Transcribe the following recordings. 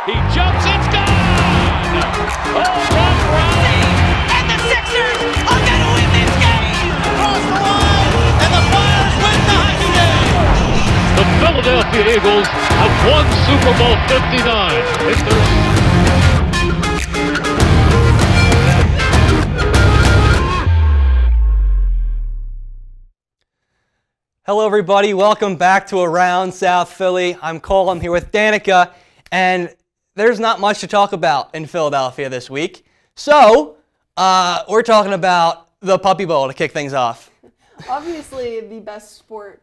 He jumps, it's gone! Oh, Rob Riley! And the Sixers are going to win this game! Across the line, and the Flyers win the hockey game! The Philadelphia Eagles have won Super Bowl 59. It's their... Hello everybody, welcome back to Around South Philly. I'm Cole, I'm here with Danica, and there's not much to talk about in Philadelphia this week. So, we're talking about the Puppy Bowl to kick things off. Obviously the best sport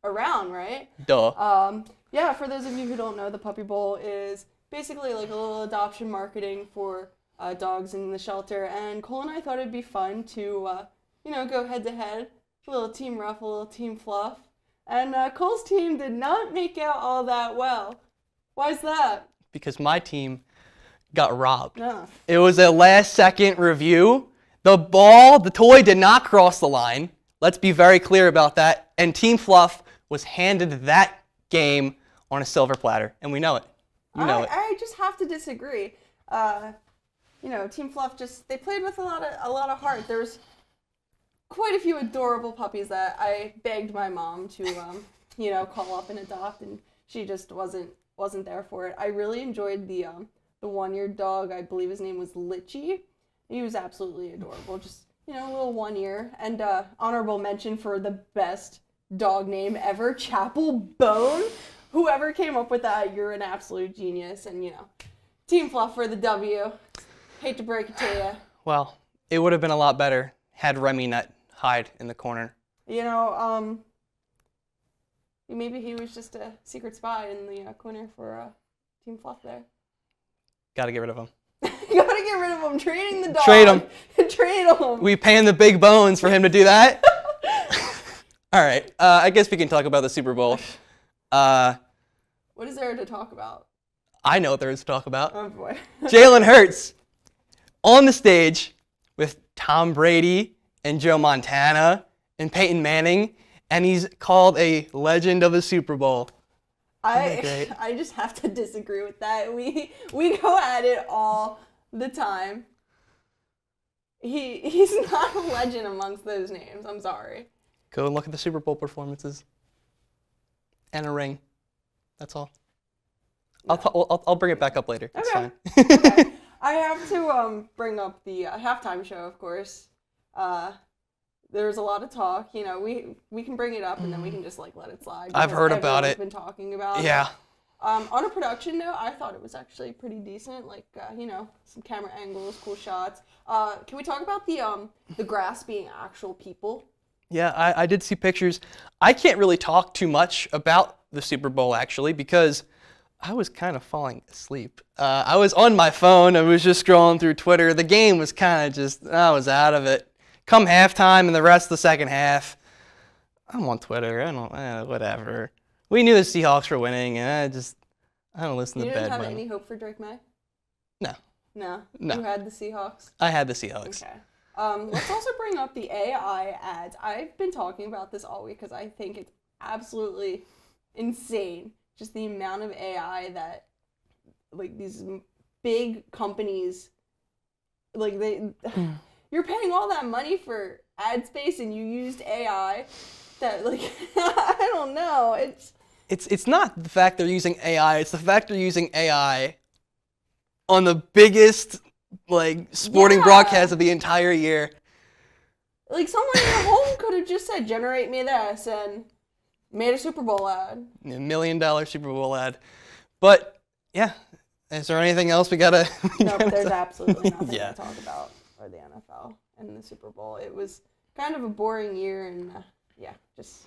around, right? Duh. Yeah, for those of you who don't know, the Puppy Bowl is basically like a little adoption marketing for dogs in the shelter, and Cole and I thought it'd be fun to, go head to head. A little team rough, a little team fluff. And Cole's team did not make out all that well. Why is that? Because my team got robbed. No. It was a last-second review. The toy did not cross the line. Let's be very clear about that. And Team Fluff was handed that game on a silver platter, and we know it. I just have to disagree. Team Fluff they played with a lot of heart. There was quite a few adorable puppies that I begged my mom to, call up and adopt, and she just wasn't there for it. I really enjoyed the 1-year dog. I believe his name was Litchi. He was absolutely adorable. Just, a little 1 year. And honorable mention for the best dog name ever, Chapel Bone. Whoever came up with that, you're an absolute genius. And, Team Fluff for the W. Hate to break it to you. Well, it would have been a lot better had Remy not hide in the corner. Maybe he was just a secret spy in the corner for Team Fluff there. Gotta get rid of him. Gotta get rid of him. Trading the dog. Trade him. Trade him. We paying the big bones for him to do that? All right. I guess we can talk about the Super Bowl. What is there to talk about? I know what there is to talk about. Oh, boy. Jalen Hurts on the stage with Tom Brady and Joe Montana and Peyton Manning, and he's called a legend of the Super Bowl. I just have to disagree with that. We go at it all the time. He's not a legend amongst those names. I'm sorry. Go and look at the Super Bowl performances and a ring. That's all. No. I'll bring it back up later. It's Okay. fine. Okay. I have to bring up the halftime show, of course. There's a lot of talk. We can bring it up and then we can just let it slide. I've heard about it. Been talking about yeah. it. On a production note, I thought it was actually pretty decent. Some camera angles, cool shots. Can we talk about the grass being actual people? Yeah, I did see pictures. I can't really talk too much about the Super Bowl, actually, because I was kind of falling asleep. I was on my phone. I was just scrolling through Twitter. The game was kind of I was out of it. Come halftime and the rest of the second half, I'm on Twitter. Whatever. We knew the Seahawks were winning, and I don't listen to bad. You didn't have any hope for Drake May? No. No? No. You had the Seahawks? I had the Seahawks. Okay. Let's also bring up the AI ads. I've been talking about this all week because I think it's absolutely insane. Just the amount of AI that, these big companies, you're paying all that money for ad space and you used AI that, I don't know. It's not the fact they're using AI. It's the fact they're using AI on the biggest, sporting broadcast of the entire year. Someone at home could have just said, generate me this, and made a Super Bowl ad. $1 million Super Bowl ad. But, yeah. Is there anything else we gotta... No, there's absolutely nothing Yeah. to talk about for the NFL and the Super Bowl. It was kind of a boring year, and, that's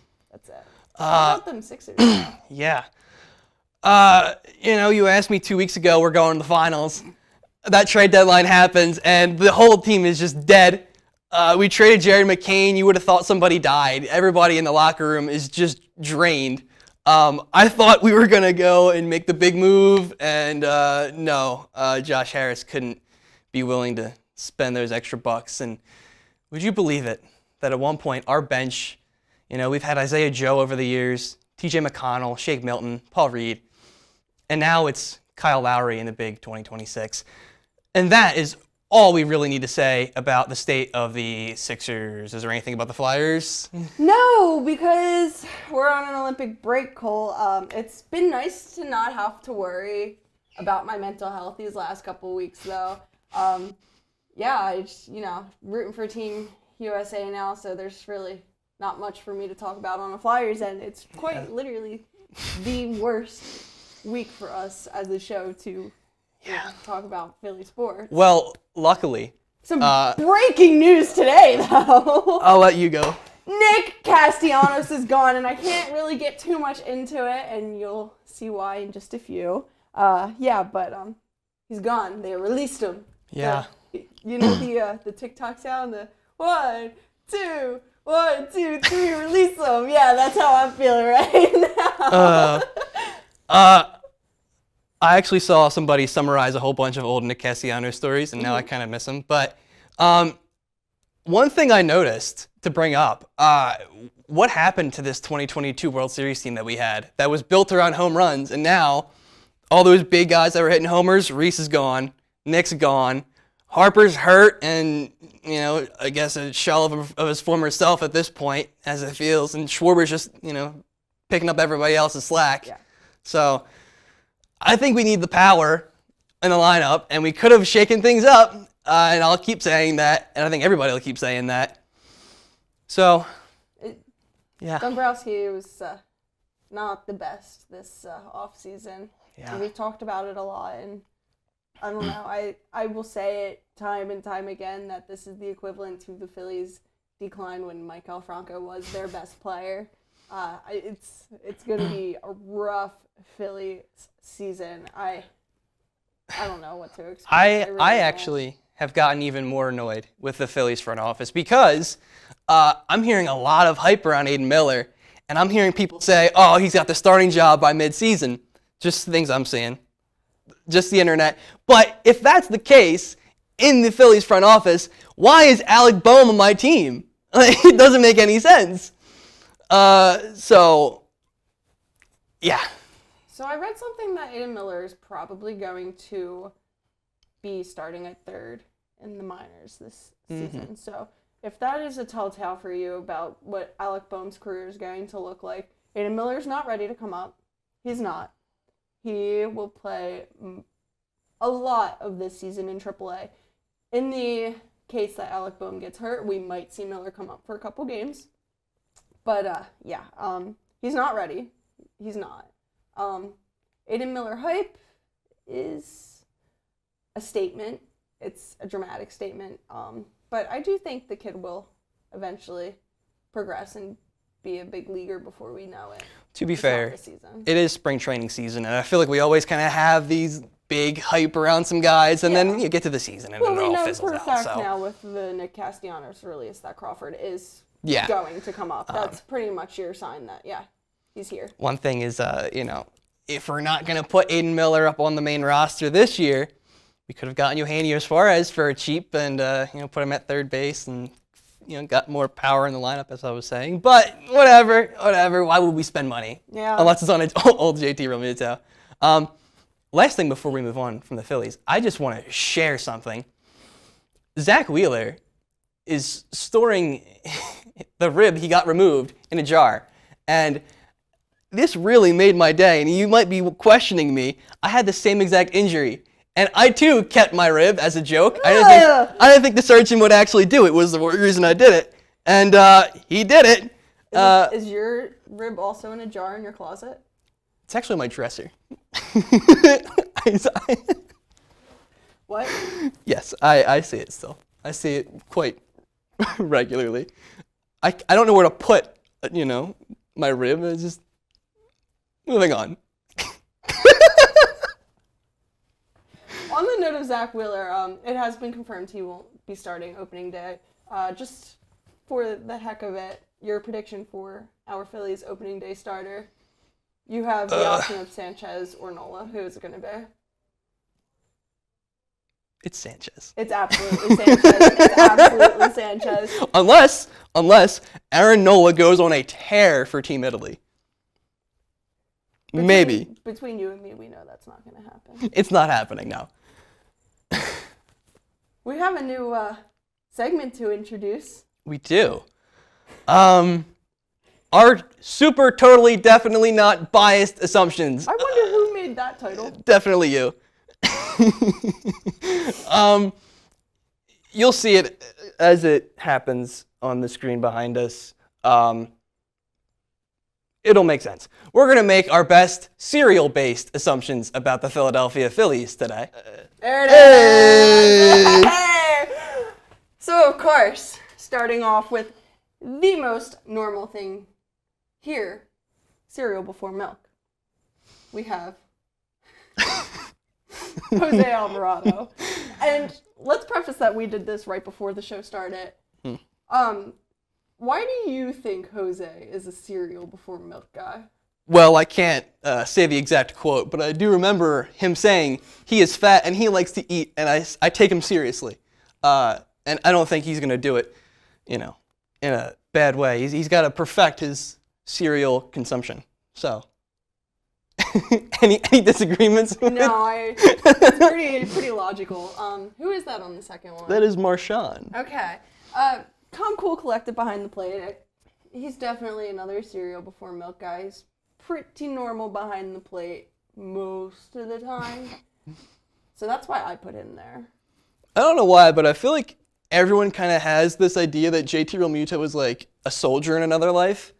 it. How about them Sixers? Yeah. You asked me 2 weeks ago, we're going to the finals. That trade deadline happens, and the whole team is just dead. We traded Jared McCain. You would have thought somebody died. Everybody in the locker room is just drained. I thought we were going to go and make the big move, and no. Josh Harris couldn't be willing to spend those extra bucks. And would you believe it, that at one point our bench, we've had Isaiah Joe over the years, TJ McConnell, Shake Milton, Paul Reed, and now it's Kyle Lowry in the big 2026. And that is all we really need to say about the state of the Sixers. Is there anything about the Flyers? No, because we're on an Olympic break, Cole. It's been nice to not have to worry about my mental health these last couple weeks, though. Yeah, I just, rooting for Team USA now, so there's really not much for me to talk about on the Flyers, and it's quite literally the worst week for us as a show to talk about Philly sports. Well, luckily. Some breaking news today, though. I'll let you go. Nick Castellanos is gone, and I can't really get too much into it, and you'll see why in just a few. But he's gone. They released him. Yeah. The TikTok sound, the 1, 2, 1, 2, 3, release him. Yeah, that's how I'm feeling right now. I actually saw somebody summarize a whole bunch of old Nick Castellanos stories, and now I kind of miss him. But one thing I noticed to bring up, what happened to this 2022 World Series team that we had that was built around home runs, and now all those big guys that were hitting homers, Reese is gone, Nick's gone, Harper's hurt, and, I guess a shell of his former self at this point, as it feels, and Schwarber's just, picking up everybody else's slack. Yeah. So I think we need the power in the lineup, and we could have shaken things up, and I'll keep saying that, and I think everybody will keep saying that. So, yeah. Dombrowski was not the best this offseason. Yeah. And we've talked about it a lot, and I don't know. I will say it time and time again that this is the equivalent to the Phillies' decline when Maikel Franco was their best player. It's going to be a rough Philly season. I don't know what to expect. I actually have gotten even more annoyed with the Phillies front office because I'm hearing a lot of hype around Aiden Miller, and I'm hearing people say, oh, he's got the starting job by midseason. Just things I'm seeing. Just the internet. But if that's the case in the Phillies front office, why is Alec Boehm on my team? It doesn't make any sense. Yeah. So I read something that Aiden Miller is probably going to be starting at third in the minors this season. So if that is a telltale for you about what Alec Boehm's career is going to look like, Aiden Miller's not ready to come up. He's not. He will play a lot of this season in AAA. In the case that Alec Boehm gets hurt, we might see Miller come up for a couple games. But, he's not ready. He's not. Aiden Miller hype is a statement. It's a dramatic statement. But I do think the kid will eventually progress and be a big leaguer before we know it. To be fair, it is spring training season, and I feel like we always kind of have these big hype around some guys, and then you get to the season and it all fizzles out. We know for a fact now with the Nick Castellanos release that Crawford is going to come up. That's pretty much your sign that, he's here. One thing is, if we're not going to put Aiden Miller up on the main roster this year, we could have gotten Eugenio Suarez for cheap and, put him at third base and, got more power in the lineup, as I was saying. But whatever. Why would we spend money? Yeah. Unless it's on an old JT Realmuto. Last thing before we move on from the Phillies, I just want to share something. Zach Wheeler is storing the rib he got removed in a jar. And this really made my day. And you might be questioning me. I had the same exact injury. And I, too, kept my rib as a joke. I didn't think the surgeon would actually do it, was the reason I did it. And he did it. Is your rib also in a jar in your closet? It's actually my dresser. What? Yes, I see it still. I see it quite regularly. I don't know where to put, my rib. It's just moving on. On the note of Zach Wheeler, it has been confirmed he won't be starting opening day. Just for the heck of it, your prediction for our Phillies opening day starter. You have the option of Sanchez or Nola. Who is it going to be? It's Sanchez. It's absolutely Sanchez. It's absolutely Sanchez. Unless Aaron Nola goes on a tear for Team Italy. Maybe. Between you and me, we know that's not going to happen. It's not happening, no. We have a new segment to introduce. We do. Our super, totally, definitely not biased assumptions. I wonder who made that title. Definitely you. You'll see it as it happens on the screen behind us. It'll make sense. We're going to make our best cereal-based assumptions about the Philadelphia Phillies today. There it is! Hey! So, of course, starting off with the most normal thing here, cereal before milk. We have Jose Alvarado. And let's preface that we did this right before the show started. Why do you think Jose is a cereal before milk guy? Well, I can't say the exact quote, but I do remember him saying he is fat and he likes to eat, and I take him seriously. And I don't think he's going to do it, in a bad way. He's got to perfect his cereal consumption. So, any disagreements? No, it's pretty logical. Who is that on the second one? That is Marshawn. Okay. Tom Cool collected behind the plate. He's definitely another cereal before milk guy. He's pretty normal behind the plate most of the time. So that's why I put him there. I don't know why, but I feel like everyone kind of has this idea that JT Realmuto was like a soldier in another life.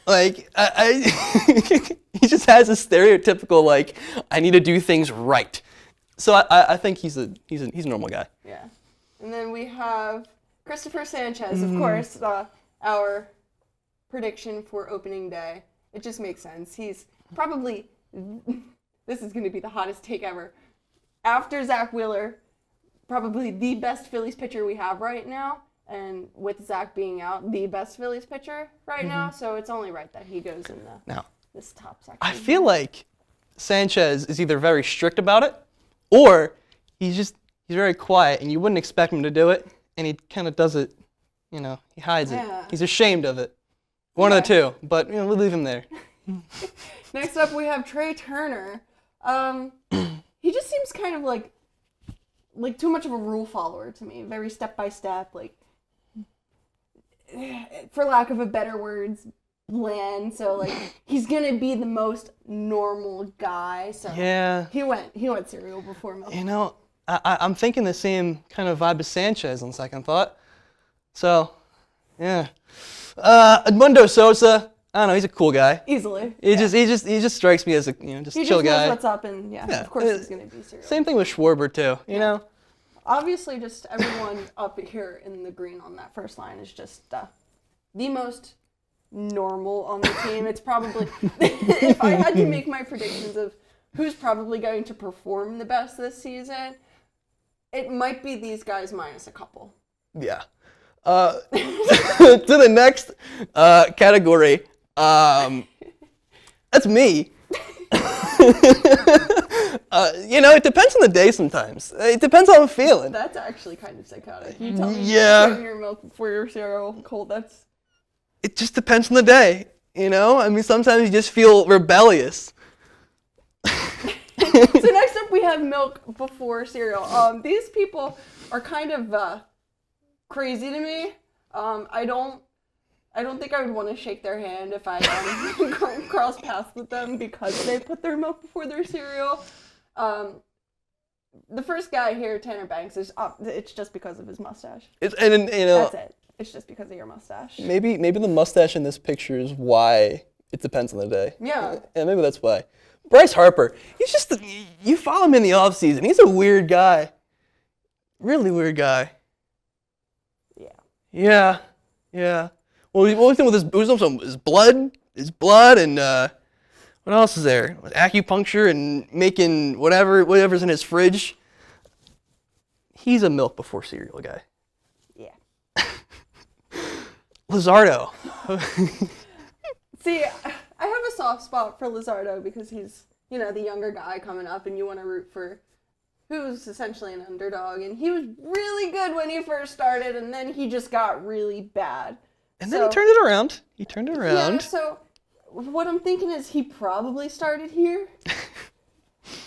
Like, he just has a stereotypical, like, I need to do things right. So I think he's a normal guy. Yeah. And then we have Christopher Sanchez, of course, our prediction for opening day. It just makes sense. He's probably, this is going to be the hottest take ever, after Zach Wheeler, probably the best Phillies pitcher we have right now, and with Zach being out, the best Phillies pitcher right now, so it's only right that he goes in this top section. I feel like Sanchez is either very strict about it, or he's very quiet, and you wouldn't expect him to do it, and he kind of does it, he hides it. He's ashamed of it. One of the two, but we'll leave him there. Next up, we have Trey Turner. He just seems kind of like too much of a rule follower to me. Very step by step, like, for lack of a better words, bland. So like he's gonna be the most normal guy. So yeah, he went cereal before milk. I'm thinking the same kind of vibe as Sanchez on second thought. So, yeah. Edmundo Sosa, I don't know, he's a cool guy. Easily. He just strikes me as a just chill guy. He just knows what's up, and of course he's gonna be cereal. Same thing with Schwarber too. You know. Obviously, just everyone up here in the green on that first line is just the most normal on the team. It's probably, if I had to make my predictions of who's probably going to perform the best this season, it might be these guys minus a couple. Yeah. To the next category, that's me. It depends on the day sometimes. It depends how I'm feeling. That's actually kind of psychotic. You tell me you're your milk before your cereal, Cole, It just depends on the day, I mean, sometimes you just feel rebellious. So next up we have milk before cereal. These people are kind of crazy to me. I don't think I would want to shake their hand if I cross paths with them because they put their milk before their cereal. The first guy here, Tanner Banks, it's just because of his mustache. That's it. It's just because of your mustache. Maybe the mustache in this picture is why it depends on the day. Yeah. And maybe that's why. Bryce Harper, he's just, you follow him in the offseason. He's a weird guy. Really weird guy. Yeah. Well, what was it with his blood, and what else is there? Acupuncture and making whatever's in his fridge. He's a milk before cereal guy. Yeah. Luzardo. See, I have a soft spot for Luzardo because he's, the younger guy coming up, and you want to root for who's essentially an underdog, and he was really good when he first started, and then he just got really bad. And then he turned it around. Yeah, so what I'm thinking is he probably started here.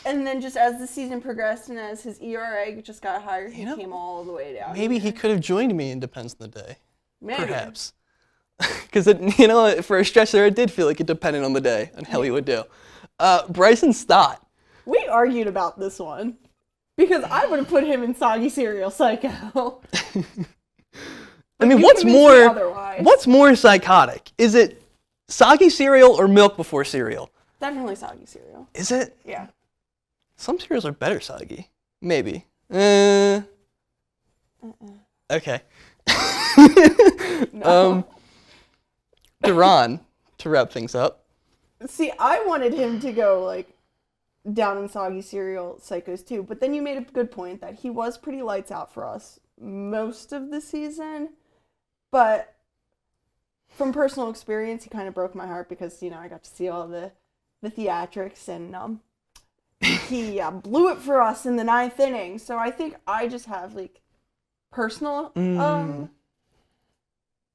And then just as the season progressed and as his ERA just got higher, he came all the way down. Maybe he could have joined me in Depends on the Day. Maybe. Perhaps. Because, for a stretch there, it did feel like it depended on the day and how he would do. Bryson Stott. We argued about this one. Because I would have put him in Soggy Cereal Psycho. I mean, You what's convinced me otherwise. more psychotic? Is it soggy cereal or milk before cereal? Definitely Soggy Cereal. Is it? Yeah. Some cereals are better soggy. Maybe. Okay. No. Duran, to wrap things up. See, I wanted him to go, like, down in Soggy Cereal Psychos too, but then you made a good point that he was pretty lights out for us most of the season, but from personal experience, he kind of broke my heart because, I got to see all the theatrics, and he blew it for us in the 9th inning, so I think I just have, like, personal,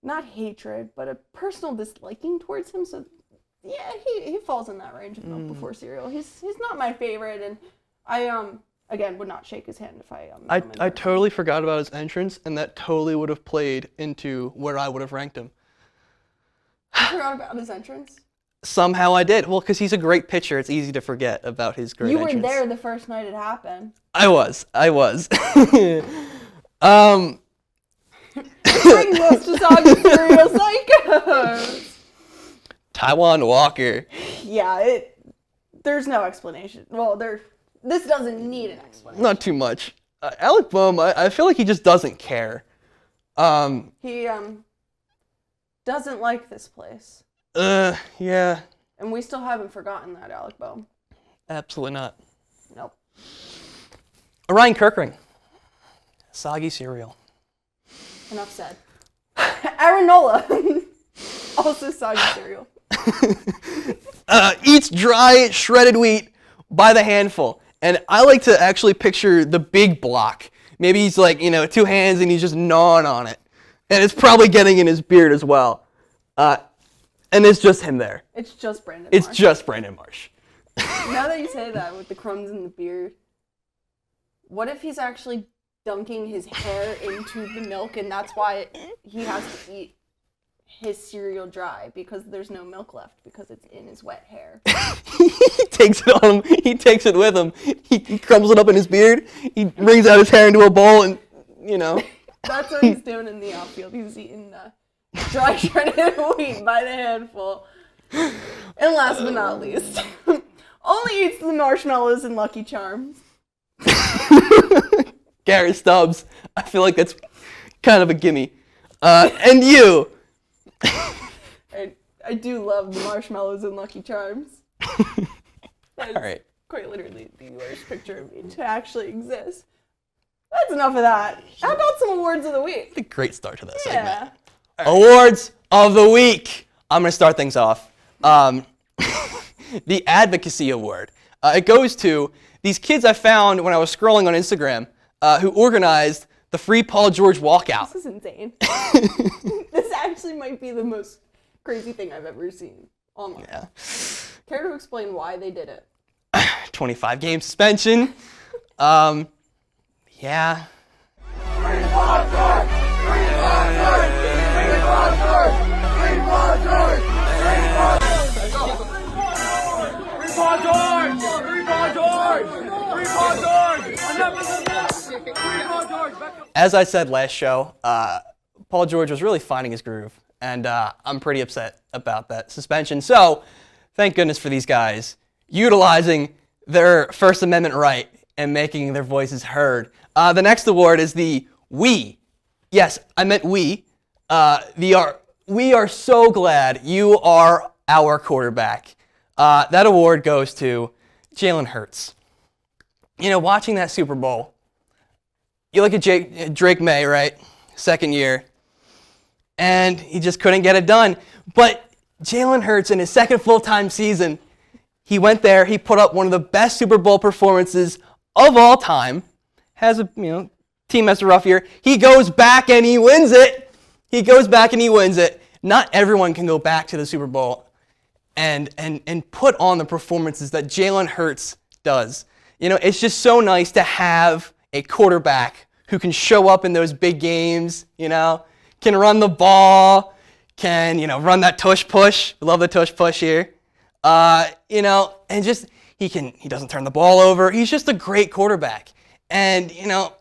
not hatred, but a personal disliking towards him, so yeah, he falls in that range of milk before cereal. He's not my favorite, and I again would not shake his hand if I I totally forgot about his entrance, and that totally would have played into where I would have ranked him. You forgot about his entrance? Somehow I did. Well, because he's a great pitcher, it's easy to forget about his great entrance. You were there the first night it happened. I was. Bring us to Soggy Cereal Psychos. Taiwan Walker. Yeah, there's no explanation. Well, this doesn't need an explanation. Not too much. Alec Boehm, I feel like he just doesn't care. He doesn't like this place. Yeah. And we still haven't forgotten that, Alec Boehm. Absolutely not. Nope. Orion Kirkring. Soggy cereal. Enough said. Aaron Nola. Also Soggy Cereal. Eats dry, shredded wheat by the handful. And I like to actually picture the big block. Maybe he's like, 2 hands and he's just gnawing on it. And it's probably getting in his beard as well. And it's just him there. It's just Brandon It's Marsh. just Brandon Marsh. Now that you say that with the crumbs in the beard, what if he's actually dunking his hair into the milk and that's why he has to eat his cereal dry because there's no milk left because it's in his wet hair. He takes it on him. He takes it with him. He crumbles it up in his beard. He wrings out his hair into a bowl and, That's what he's doing in the outfield. He's eating dry shredded wheat by the handful. And last but not least, only eats the marshmallows and Lucky Charms. Garrett Stubbs. I feel like that's kind of a gimme. And you. I do love the marshmallows and Lucky Charms. All right. Quite literally the worst picture of me to actually exist. That's enough of that. How about some awards of the week? A great start to that Yeah. segment. Awards of the week. I'm going to start things off. The Advocacy Award. It goes to these kids I found when I was scrolling on Instagram who organized the Free Paul George walkout. This is insane. This actually might be the most crazy thing I've ever seen online. Yeah. Care to explain why they did it? 25-game suspension. Yeah. As I said last show, Paul George was really finding his groove, and I'm pretty upset about that suspension. So, thank goodness for these guys utilizing their First Amendment right and making their voices heard. The next award is the We. Yes, I meant we. We are so glad you are our quarterback. That award goes to Jalen Hurts. Watching that Super Bowl, you look at Drake May, right? Second year. And he just couldn't get it done. But Jalen Hurts, in his second full-time season, he went there, he put up one of the best Super Bowl performances of all time. Has a, team has a rough year. He goes back and he wins it. Not everyone can go back to the Super Bowl and put on the performances that Jalen Hurts does. You know, it's just so nice to have a quarterback who can show up in those big games, you know, can run the ball, can, you know, run that tush push. Love the tush push here. You know, and just he doesn't turn the ball over. He's just a great quarterback. And, you know,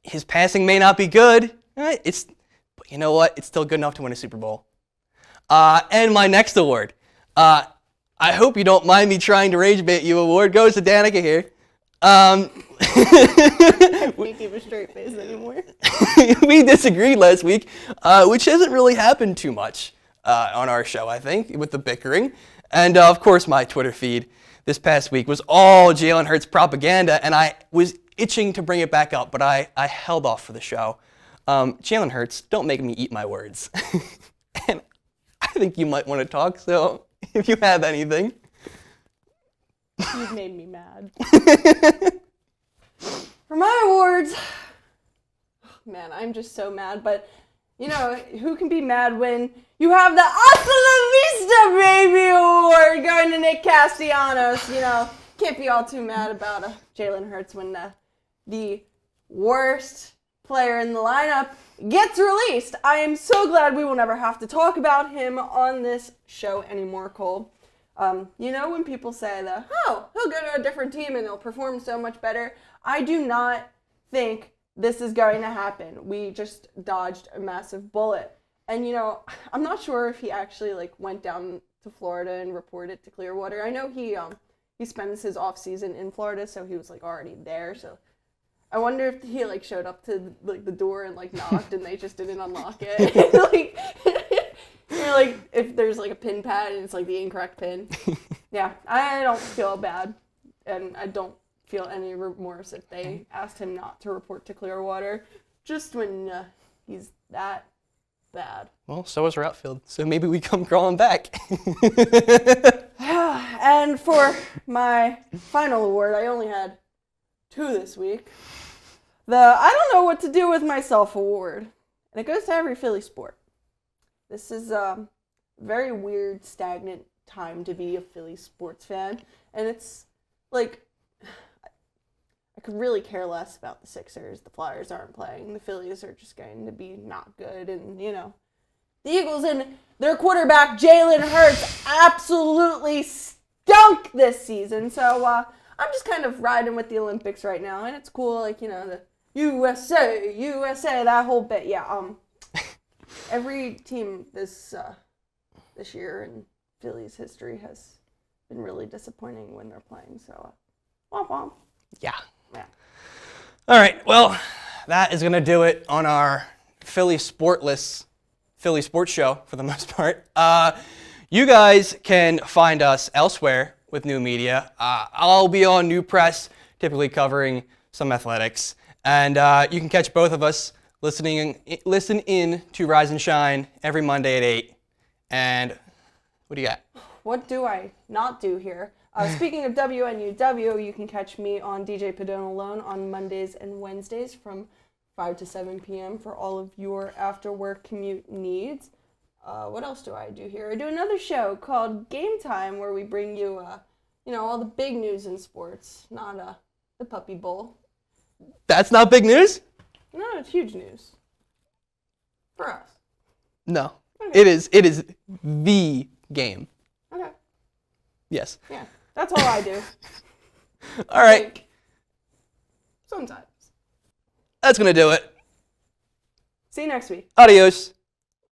his passing may not be good, right? But you know what? It's still good enough to win a Super Bowl. And my next award, I hope you don't mind me trying to rage bait you, award goes to Danica here. I can't keep a straight face anymore. We disagreed last week, which hasn't really happened too much on our show, I think, with the bickering. And, of course, my Twitter feed this past week was all Jalen Hurts propaganda, and I was itching to bring it back up, but I held off for the show. Jalen Hurts, don't make me eat my words. And I think you might want to talk, so if you have anything. You've made me mad. For my awards, man, I'm just so mad. But, you know, who can be mad when you have the Hasta La Vista, baby award going to Nick Castellanos? You know, can't be all too mad about Jalen Hurts when the worst player in the lineup gets released. I am so glad we will never have to talk about him on this show anymore, Cole. You know, when people say that, oh, he'll go to a different team and he'll perform so much better, I do not think this is going to happen. We just dodged a massive bullet. And, you know, I'm not sure if he actually, like, went down to Florida and reported to Clearwater. I know he spends his off-season in Florida, so he was, like, already there. So I wonder if he, like, showed up to, like, the door and, like, knocked and they just didn't unlock it. Like, you know, like, if there's, like, a pin pad and it's, like, the incorrect pin. Yeah, I don't feel bad. And I don't feel any remorse if they asked him not to report to Clearwater. Just when he's that bad. Well, so is our outfield, so maybe we come crawling back. And for my final award, I only had 2 this week. The I don't know what to do with myself award. And it goes to every Philly sport. This is a very weird, stagnant time to be a Philly sports fan. And it's like, I could really care less about the Sixers. The Flyers aren't playing. The Phillies are just going to be not good. And, you know, the Eagles and their quarterback, Jalen Hurts, absolutely stunk this season. So I'm just kind of riding with the Olympics right now. And it's cool, like, you know, the USA, that whole bit. Yeah, every team this year in Phillies history has been really disappointing when they're playing. So, womp womp. Yeah. Yeah. All right, well, that is going to do it on our Philly sports show for the most part. You guys can find us elsewhere with new media. I'll be on New Press, typically covering some athletics. And you can catch both of us listen in to Rise and Shine every Monday at 8. And what do you got? What do I not do here? Speaking of WNUW, you can catch me on DJ Padone Alone on Mondays and Wednesdays from 5 to 7 p.m. for all of your after-work commute needs. What else do I do here? I do another show called Game Time where we bring you, all the big news in sports, not the Puppy Bowl. That's not big news? No, it's huge news. For us. No. Okay. It is the game. Okay. Yes. Yeah, that's all I do. All right. Like, sometimes. That's going to do it. See you next week. Adios.